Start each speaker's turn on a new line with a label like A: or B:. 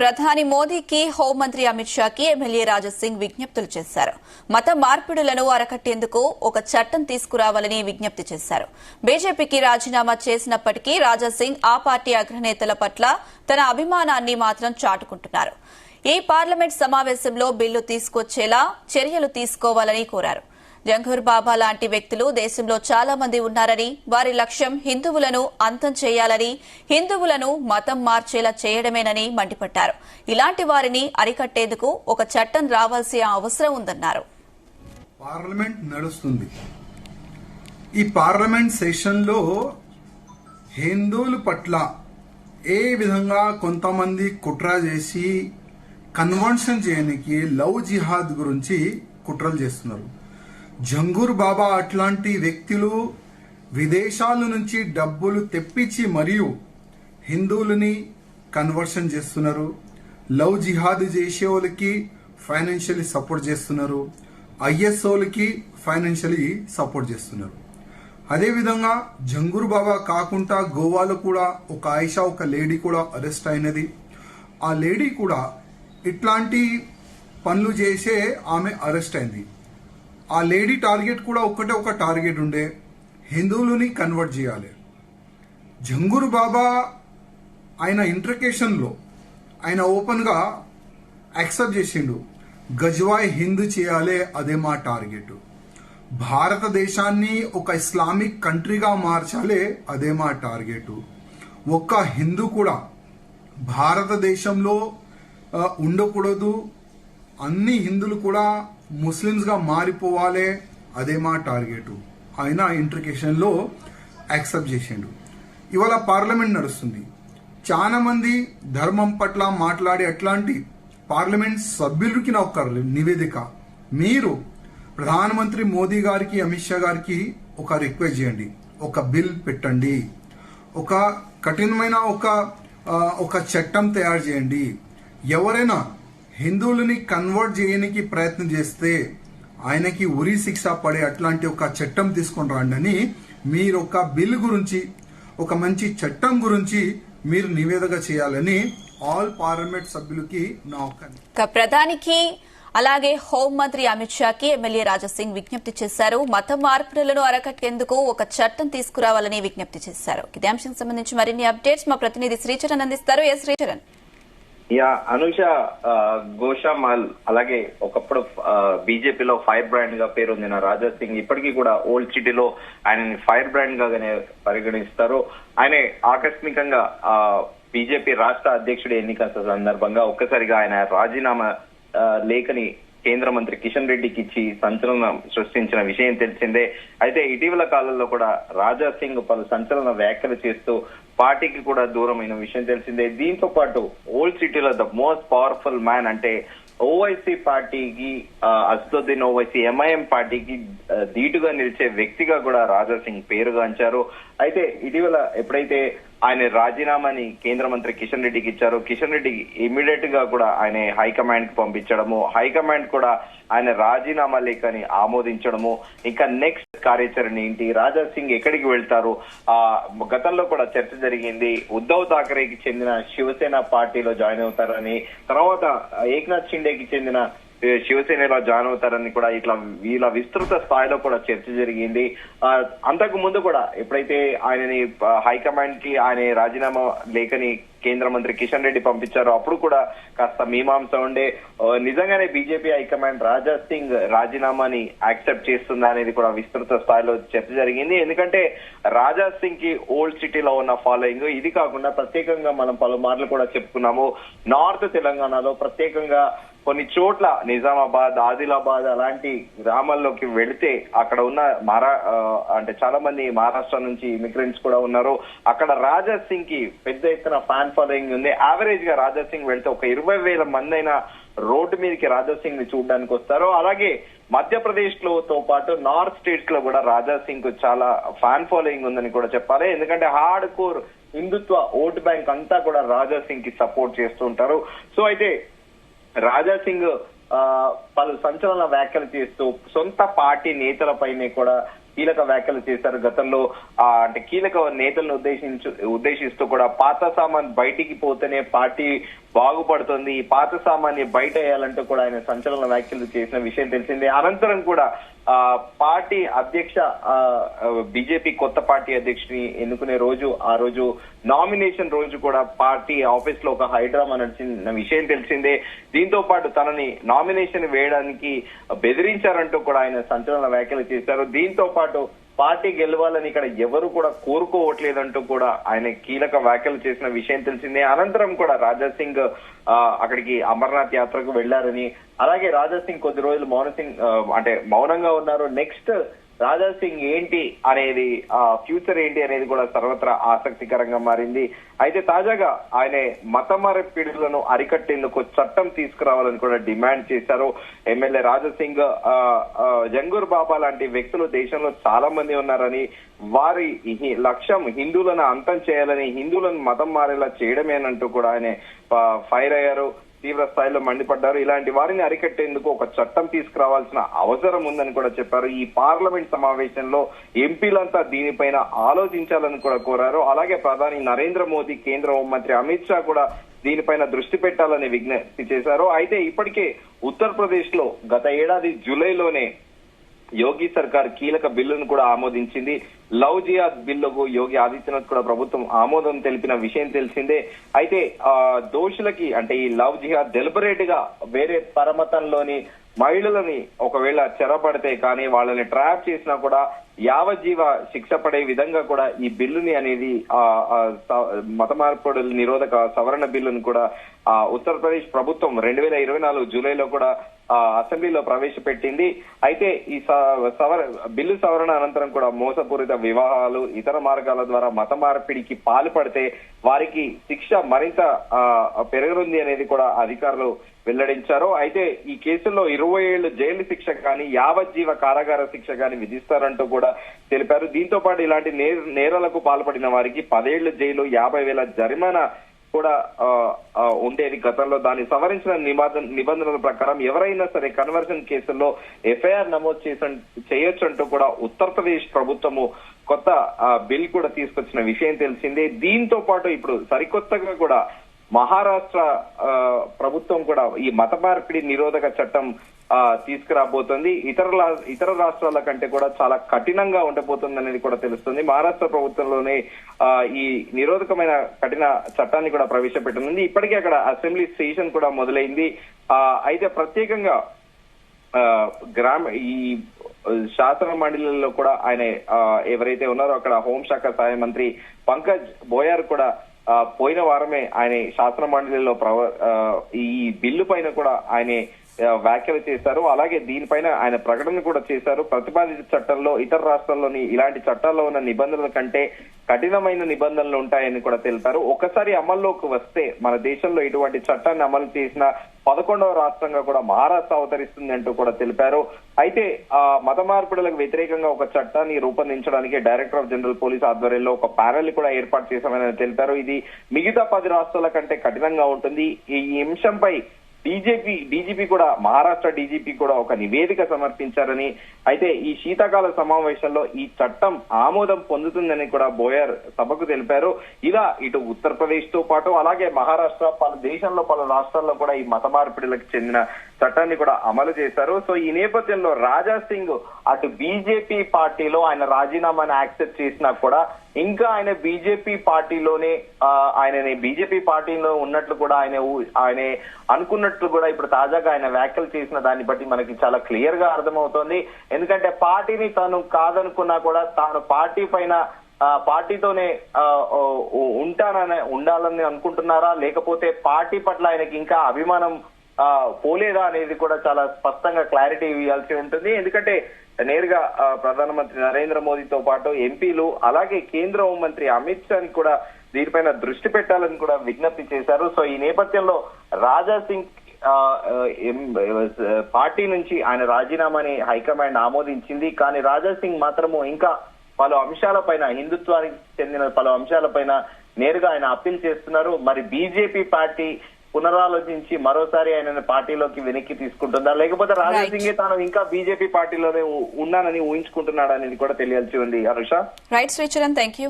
A: ప్రధాని మోదీకి హోంమంత్రి అమిత్ షాకి ఎమ్మెల్యే రాజాసింగ్ విజ్ఞప్తులు చేశారు. మత మార్పిడులను అరకట్టేందుకు ఒక చట్టం తీసుకురావాలని విజ్ఞప్తి చేశారు. బీజేపీకి రాజీనామా చేసినప్పటికీ రాజాసింగ్ ఆ పార్టీ అగ్రనేతల పట్ల తన అభిమానాన్ని మాత్రం చాటుకుంటున్నారు. ఈ పార్లమెంట్ సమావేశంలో బిల్లు తీసుకొచ్చేలా చర్యలు తీసుకోవాలని కోరారు. జంగూర్ బాబా లాంటి వ్యక్తులు దేశంలో చాలా మంది ఉన్నారని, వారి లక్ష్యం హిందువులను అంతం చేయాలని, హిందువులను మతం మార్చేలా చేయడమేనని మండిపడ్డారు. ఇలాంటి వారిని అరికట్టేందుకు ఒక చట్టం రావాల్సిన అవసరం ఉందన్నారు.
B: పార్లమెంట్ నడుస్తుంది. ఈ పార్లమెంట్ సెషన్లో హిందువుల పట్ల ఏ విధంగా కొంతమంది కుట్ర చేసి కన్వర్షన్ చేయడానికి లవ్ జిహాద్ గురించి కుట్రలు చేస్తున్నారు. జంగూర్ బాబా అట్లాంటి వ్యక్తులు విదేశాల నుంచి డబ్బులు తెప్పించి మరియు హిందువులని కన్వర్షన్ చేస్తున్నారు. లవ్ జిహాద్ చేసే వాళ్ళకి ఫైనాన్షియలీ సపోర్ట్ చేస్తున్నారు. ఐఎస్ఓలకి ఫైనాన్షియలీ సపోర్ట్ చేస్తున్నారు. అదేవిధంగా జంగూర్ బాబా కాకుండా గోవాలో కూడా ఒక ఆయిషా ఒక లేడీ కూడా అరెస్ట్ అయినది. ఆ లేడీ కూడా ఇట్లాంటి పనులు చేసే ఆమె అరెస్ట్ అయింది. ఆ లేడీ టార్గెట్ కూడా ఒక టార్గెట్ ఉండే, హిందువులని కన్వర్ట్ చేయాలి. జంగూర్ బాబా ఆయన ఇంట్రకేషన్లో ఆయన ఓపెన్గా యాక్సెప్ట్ చేసిండు, గజ్వాయ్ హిందూ చేయాలి, అదే మా టార్గెట్. భారతదేశాన్ని ఒక ఇస్లామిక్ కంట్రీగా మార్చాలి, అదే మా టార్గెట్. ఒక్క హిందూ కూడా భారతదేశంలో ఉండకూడదు, అన్ని హిందువులు కూడా ముస్లిమ్స్ గా మారిపోవాలి, అదే మా టార్గెట్. ఆయన ఇంట్రికేషన్ లో యాక్సెప్ట్ చేసిండు. ఇవాళ పార్లమెంట్ నడుస్తుంది. చాలా మంది ధర్మం పట్ల మాట్లాడే అట్లాంటి పార్లమెంట్ సభ్యులకి నా ఒక నివేదిక, మీరు ప్రధానమంత్రి మోదీ గారికి అమిత్ షా గారికి ఒక రిక్వెస్ట్ చేయండి, ఒక బిల్ పెట్టండి, ఒక కఠినమైన ఒక చట్టం తయారు చేయండి. ఎవరైనా హిందువులని కన్వర్ట్ చేయడానికి ప్రయత్నం చేస్తే ఆయనకి ఉరి శిక్ష పడే అట్లాంటి ఒక చట్టం తీసుకొని రండి అని మీరు ఒక బిల్ గురించి, ఒక మంచి చట్టం గురించి మీరు నివేదిక చేయాలని ఆల్ పార్లమెంట్ సభ్యులకి నా ఒక
A: ప్రధానికి అలాగే హోంమంత్రి అమిత్ షాకి ఎమ్మెల్యే రాజాసింగ్ విజ్ఞప్తి చేశారు. మత మార్పులను అరకట్టేందుకు ఒక చట్టం తీసుకురావాలని విజ్ఞప్తి చేశారు. ఇదే అంశానికి సంబంధించి మరిన్ని అప్డేట్స్ మా ప్రతినిధి శ్రీచరణ్ అందిస్తారు. శ్రీచరణ్.
C: అనుష, గోషామాల్ అలాగే ఒకప్పుడు బీజేపీలో ఫైర్ బ్రాండ్ గా పేరొందిన రాజాసింగ్ ఇప్పటికీ కూడా ఓల్డ్ సిటీలో ఆయనని ఫైర్ బ్రాండ్ గానే పరిగణిస్తారు. ఆయన ఆకస్మికంగా బీజేపీ రాష్ట్ర అధ్యక్షుడి ఎన్నిక సందర్భంగా ఒక్కసారిగా ఆయన రాజీనామా లేఖని కేంద్ర మంత్రి కిషన్ రెడ్డికి ఇచ్చి సంచలనం సృష్టించిన విషయం తెలిసిందే. అయితే ఇటీవల కాలంలో కూడా రాజాసింగ్ పలు సంచలన వ్యాఖ్యలు చేస్తూ పార్టీకి కూడా దూరమైన విషయం తెలిసిందే. దీంతో పాటు ఓల్డ్ సిటీలో ద మోస్ట్ పవర్ఫుల్ మ్యాన్ అంటే ఓవైసీ పార్టీకి, అసదుద్దీన్ ఓవైసీ ఎంఐఎం పార్టీకి ధీటుగా నిలిచే వ్యక్తిగా కూడా రాజాసింగ్ పేరుగాంచారు. అయితే ఇటీవల ఎప్పుడైతే ఆయన రాజీనామాని కేంద్ర మంత్రి కిషన్ రెడ్డికి ఇచ్చారో, కిషన్ రెడ్డి ఇమీడియట్ గా కూడా ఆయన హైకమాండ్ కి పంపించడము, హైకమాండ్ కూడా ఆయన రాజీనామా లేఖని ఆమోదించడము, ఇంకా నెక్స్ట్ కార్యాచరణ ఏంటి, రాజాసింగ్ ఎక్కడికి వెళ్తారు, గతంలో కూడా చర్చ జరిగింది. ఉద్ధవ్ ఠాకరేకి చెందిన శివసేన పార్టీలో జాయిన్ అవుతారని, తర్వాత ఏక్నాథ్ షిండేకి చెందిన శివసేనలో జాయిన్ అవుతారని కూడా ఇట్లా వీళ్ళ విస్తృత స్థాయిలో కూడా చర్చ జరిగింది. అంతకు ముందు కూడా ఎప్పుడైతే ఆయనని హైకమాండ్ కి ఆయన రాజీనామా లేఖని కేంద్ర మంత్రి కిషన్ రెడ్డి పంపించారు, అప్పుడు కూడా కాస్త మీమాంస ఉండే, నిజంగానే బీజేపీ హైకమాండ్ రాజాసింగ్ రాజీనామాని యాక్సెప్ట్ చేస్తుందా అనేది కూడా విస్తృత స్థాయిలో చర్చ జరిగింది. ఎందుకంటే రాజాసింగ్ కి ఓల్డ్ సిటీలో ఉన్న ఫాలోయింగ్, ఇది కాకుండా ప్రత్యేకంగా మనం పలుమార్లు కూడా చెప్పుకున్నాము, నార్త్ తెలంగాణలో ప్రత్యేకంగా కొన్ని చోట్ల నిజామాబాద్, ఆదిలాబాద్ అలాంటి గ్రామాల్లోకి వెళితే అక్కడ ఉన్న అంటే చాలా మంది మహారాష్ట్ర నుంచి ఇమిగ్రెంట్స్ కూడా ఉన్నారు. అక్కడ రాజాసింగ్ కి పెద్ద ఎత్తున ఫ్యాన్ ఫాలోయింగ్ ఉంది. యావరేజ్ గా రాజాసింగ్ వెళ్తే ఒక 20,000 మంది అయినా రోడ్డు మీదకి రాజాసింగ్ ని చూడడానికి వస్తారు. అలాగే మధ్యప్రదేశ్ తో పాటు నార్త్ స్టేట్స్ లో కూడా రాజాసింగ్ కు చాలా ఫ్యాన్ ఫాలోయింగ్ ఉందని కూడా చెప్పాలి. ఎందుకంటే హార్డ్ కోర్ హిందుత్వ ఓటు బ్యాంక్ అంతా కూడా రాజాసింగ్ కి సపోర్ట్ చేస్తూ ఉంటారు. సో అయితే రాజాసింగ్ పలు సంచలన వ్యాఖ్యలు చేస్తూ సొంత పార్టీ నేతలపైనే కూడా కీలక వ్యాఖ్యలు చేశారు. గతంలో అంటే కీలక నేతలను ఉద్దేశిస్తూ కూడా పాత సామాన్ బయటికి పోతేనే పార్టీ బాగుపడుతుంది, ఈ పాత సామాన్ని బయట వేయాలంటూ కూడా ఆయన సంచలన వ్యాఖ్యలు చేసిన విషయం తెలిసిందే. అనంతరం కూడా పార్టీ అధ్యక్ష బీజేపీ కొత్త పార్టీ అధ్యక్షుని ఎన్నుకునే రోజు, ఆ రోజు నామినేషన్ రోజు కూడా పార్టీ ఆఫీస్ లో ఒక హైడ్రామా నడిచిన విషయం తెలిసిందే. దీంతో పాటు తనని నామినేషన్ వేయడానికి బెదిరించారంటూ కూడా ఆయన సంచలన వ్యాఖ్యలు చేశారు. దీంతో పాటు పార్టీ గెలవాలని ఇక్కడ ఎవరు కూడా కోరుకోవట్లేదంటూ కూడా ఆయన కీలక వ్యాఖ్యలు చేసిన విషయం తెలిసిందే. అనంతరం కూడా రాజా సింగ్ అక్కడికి అమర్నాథ్ యాత్రకు వెళ్లారని, అలాగే రాజా సింగ్ కొద్ది రోజులు మౌనంగా ఉన్నారు. నెక్స్ట్ రాజా సింగ్ ఏంటి అనేది, ఫ్యూచర్ ఏంటి అనేది కూడా సర్వత్రా ఆసక్తికరంగా మారింది. అయితే తాజాగా ఆయన మత మార్పిడులను అరికట్టేందుకు చట్టం తీసుకురావాలని కూడా డిమాండ్ చేశారు. ఎమ్మెల్యే రాజా సింగ్, జంగూర్ బాబా లాంటి వ్యక్తులు దేశంలో చాలా మంది ఉన్నారని, వారి లక్ష్యం హిందువులను అంతం చేయాలని, హిందువులను మతం మారేలా చేయడమేనంటూ కూడా ఆయన ఫైర్ అయ్యారు, తీవ్ర స్థాయిలో మండిపడ్డారు. ఇలాంటి వారిని అరికట్టేందుకు ఒక చట్టం తీసుకురావాల్సిన అవసరం ఉందని కూడా చెప్పారు. ఈ పార్లమెంట్ సమావేశంలో ఎంపీలంతా దీనిపైన ఆలోచించాలని కూడా కోరారు. అలాగే ప్రధాని నరేంద్ర మోదీ, కేంద్ర హోంమంత్రి అమిత్ షా కూడా దీనిపైన దృష్టి పెట్టాలని విజ్ఞప్తి చేశారు. అయితే ఇప్పటికే ఉత్తరప్రదేశ్ లో గత ఏడాది జూలైలోనే యోగి సర్కార్ కీలక బిల్లును కూడా ఆమోదించింది. లవ్ జిహాద్ బిల్లుకు యోగి ఆదిత్యనాథ్ కూడా ప్రభుత్వం ఆమోదం తెలిపిన విషయం తెలిసిందే. అయితే దోషులకి, అంటే ఈ లవ్ జిహాద్ డెలిబరేట్ గా వేరే పరమతంలోని మహిళలని ఒకవేళ చెరపడితే కానీ, వాళ్ళని ట్రాప్ చేసినా కూడా యావజ్జీవ శిక్ష పడే విధంగా కూడా ఈ బిల్లుని అనేది మత మార్పుడుల నిరోధక సవరణ బిల్లును కూడా ఉత్తరప్రదేశ్ ప్రభుత్వం 2024 జూలైలో కూడా అసెంబ్లీలో ప్రవేశపెట్టింది. అయితే ఈ బిల్లు సవరణ అనంతరం కూడా మోసపూరిత వివాహాలు, ఇతర మార్గాల ద్వారా మత మార్పిడికి పాల్పడితే వారికి శిక్ష మరింత పెరగనుంది అనేది కూడా అధికారులు వెల్లడించారు. అయితే ఈ కేసుల్లో 20 ఏళ్లు జైలు శిక్ష కానీ, యావజ్జీవ కారాగార శిక్ష కానీ విధిస్తారంటూ కూడా తెలిపారు. దీంతో పాటు ఇలాంటి నేరాలకు పాల్పడిన వారికి 10 ఏళ్లు జైలు, 50,000 జరిమానా కూడా ఉండేది గతంలో. దాన్ని సవరించిన నిబంధనల ప్రకారం ఎవరైనా సరే కన్వర్షన్ కేసుల్లో ఎఫ్ఐఆర్ నమోదు చేయొచ్చు అంటూ కూడా ఉత్తరప్రదేశ్ ప్రభుత్వము కొత్త బిల్ కూడా తీసుకొచ్చిన విషయం తెలిసిందే. దీంతో పాటు ఇప్పుడు సరికొత్తగా కూడా మహారాష్ట్ర ప్రభుత్వం కూడా ఈ మత మార్పిడి నిరోధక చట్టం తీసుకురాబోతోంది. ఇతర రాష్ట్రాల కంటే కూడా చాలా కఠినంగా ఉండబోతుంది అనేది కూడా తెలుస్తుంది. మహారాష్ట్ర ప్రభుత్వంలోనే ఈ నిరోధకమైన కఠిన చట్టాన్ని కూడా ప్రవేశపెట్టనుంది. ఇప్పటికే అక్కడ అసెంబ్లీ సెషన్ కూడా మొదలైంది. అయితే ప్రత్యేకంగా ఈ శాసన మండలిలో కూడా ఆయన ఎవరైతే ఉన్నారో అక్కడ హోంశాఖ సహాయ మంత్రి పంకజ్ బోయార్ కూడా పోయిన వారమే ఆయన శాసన మండలిలో ఈ బిల్లు పైన కూడా ఆయన వ్యాఖ్యలు చేశారు. అలాగే దీనిపైన ఆయన ప్రకటన కూడా చేశారు. ప్రతిపాదిత చట్టంలో ఇతర రాష్ట్రాల్లోని ఇలాంటి చట్టాల్లో ఉన్న నిబంధనల కంటే కఠినమైన నిబంధనలు ఉంటాయని కూడా తెలిపారు. ఒకసారి అమల్లోకి వస్తే మన దేశంలో ఇటువంటి చట్టాన్ని అమలు చేసిన 11వ రాష్ట్రంగా కూడా మహారాష్ట్ర అవతరిస్తుంది అంటూ కూడా తెలిపారు. అయితే మత మార్పిడులకు వ్యతిరేకంగా ఒక చట్టాన్ని రూపొందించడానికి డైరెక్టర్ ఆఫ్ జనరల్ పోలీస్ ఆధ్వర్యంలో ఒక ప్యానెల్ కూడా ఏర్పాటు చేశామని తెలిపారు. ఇది మిగతా 10 రాష్ట్రాల కంటే కఠినంగా ఉంటుంది. ఈ అంశంపై డీజీపీ కూడా, మహారాష్ట్ర డీజీపీ కూడా ఒక నివేదిక సమర్పించారని, అయితే ఈ శీతాకాల సమావేశంలో ఈ చట్టం ఆమోదం పొందుతుందని కూడా బోయర్ సభకు తెలిపారు. ఇలా ఇటు ఉత్తరప్రదేశ్ తో పాటు అలాగే మహారాష్ట్ర, దేశంలో పలు రాష్ట్రాల్లో కూడా ఈ మత మార్పిడులకు చెందిన చట్టాన్ని కూడా అమలు చేశారు. సో ఈ నేపథ్యంలో రాజా సింగ్ అటు బీజేపీ పార్టీలో ఆయన రాజీనామాని యాక్సెప్ట్ చేసినా కూడా ఇంకా ఆయన బీజేపీ పార్టీలో ఉన్నట్లు కూడా ఆయన అనుకున్నట్లు కూడా ఇప్పుడు తాజాగా ఆయన వ్యాఖ్యలు చేసిన దాన్ని బట్టి మనకి చాలా క్లియర్ గా అర్థమవుతోంది. ఎందుకంటే పార్టీని తాను కాదనుకున్నా కూడా తాను పార్టీతోనే ఉండాలని అనుకుంటున్నారా, లేకపోతే పార్టీ పట్ల ఆయనకి ఇంకా అభిమానం పోలేదా అనేది కూడా చాలా స్పష్టంగా క్లారిటీ ఇవ్వాల్సి ఉంటుంది. ఎందుకంటే నేరుగా ప్రధానమంత్రి నరేంద్ర మోదీతో పాటు ఎంపీలు అలాగే కేంద్ర హోంమంత్రి అమిత్ షాని కూడా దీనిపైన దృష్టి పెట్టాలని కూడా విజ్ఞప్తి చేశారు. సో ఈ నేపథ్యంలో రాజా సింగ్ పార్టీ నుంచి ఆయన రాజీనామాని హైకమాండ్ ఆమోదించింది. కానీ రాజా సింగ్ మాత్రము ఇంకా పలు అంశాలపైన, హిందుత్వానికి చెందిన పలు అంశాలపైన నేరుగా ఆయన అప్పీల్ చేస్తున్నారు. మరి బీజేపీ పార్టీ పునరాలోచించి మరోసారి ఆయన పార్టీలోకి వెనక్కి తీసుకుంటుందా, లేకపోతే రాజా సింగ్ తాను ఇంకా బీజేపీ పార్టీలోనే ఉన్నానని ఊహించుకుంటున్నాడా అనేది కూడా తెలియాల్సి ఉంది. Anusha.
A: Right Sricharan, thank you.